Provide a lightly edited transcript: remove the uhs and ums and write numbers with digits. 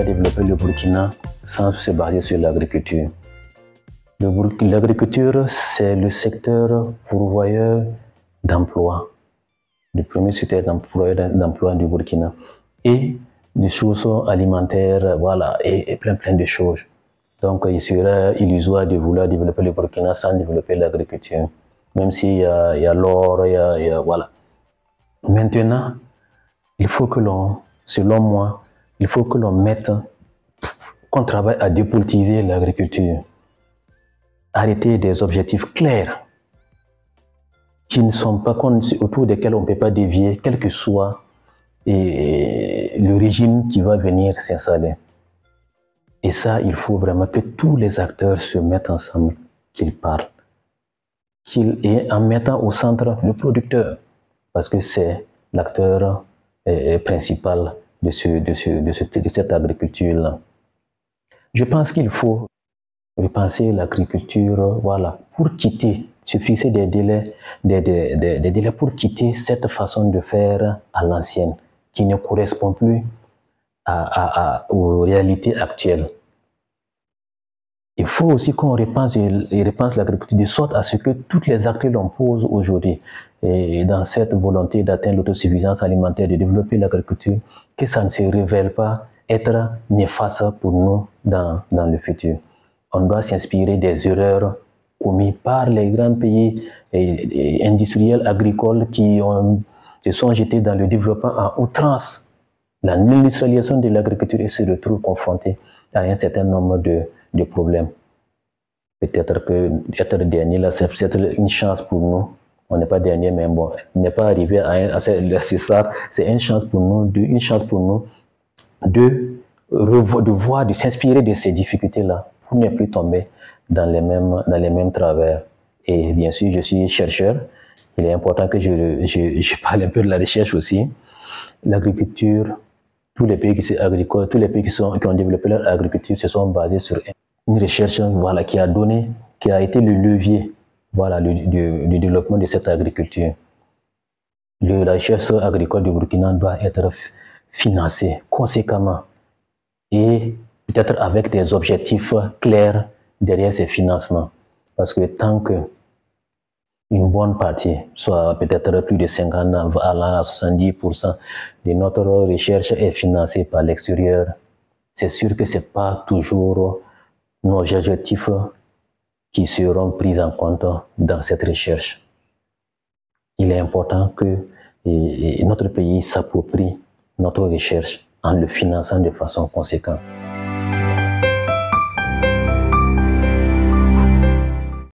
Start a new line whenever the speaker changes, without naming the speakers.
vouloir développer le Burkina sans se baser sur l'agriculture. L'agriculture, c'est le secteur pourvoyeur d'emploi, le premier secteur d'emploi du Burkina, et des sources alimentaires, voilà, et plein de choses. Donc, il serait illusoire de vouloir développer le Burkina sans développer l'agriculture, même s'il y a l'or, voilà. Maintenant, il faut que selon moi, il faut que qu'on travaille à dépolitiser l'agriculture. Arrêter des objectifs clairs qui ne sont pas autour desquels on ne peut pas dévier, quel que soit le régime qui va venir s'installer. Et ça, il faut vraiment que tous les acteurs se mettent ensemble, qu'ils parlent, et en mettant au centre le producteur, parce que c'est l'acteur principal de cette agriculture-là. Je pense qu'il faut repenser l'agriculture, voilà, pour quitter, se fixer des délais pour quitter cette façon de faire à l'ancienne, qui ne correspond plus aux réalités actuelles. Il faut aussi qu'on repense l'agriculture de sorte à ce que toutes les actes que l'on pose aujourd'hui, et dans cette volonté d'atteindre l'autosuffisance alimentaire, de développer l'agriculture, que ça ne se révèle pas être néfaste pour nous dans le futur. On doit s'inspirer des erreurs commises par les grands pays industriels agricoles qui se sont jetés dans le développement en outrance. L'industrialisation de l'agriculture se retrouve confrontée à un certain nombre de problèmes. Peut-être que être dernier, là, c'est peut-être une chance pour nous. On n'est pas dernier, mais bon, on n'est pas arrivé à ce stade. C'est une chance pour nous, de s'inspirer de ces difficultés-là pour ne plus tomber dans les mêmes travers. Et bien sûr, je suis chercheur. Il est important que je parle un peu de la recherche aussi. L'agriculture, tous les pays qui ont développé leur agriculture se sont basés sur une recherche, voilà, qui a été le levier, voilà, du développement de cette agriculture. La recherche agricole du Burkina doit être financée conséquemment et peut-être avec des objectifs clairs derrière ces financements. Parce que tant que une bonne partie, soit peut-être plus de 50 allant à 70% de notre recherche est financée par l'extérieur, c'est sûr que ce n'est pas toujours nos objectifs qui seront pris en compte dans cette recherche. Il est important que notre pays s'approprie notre recherche en le finançant de façon conséquente.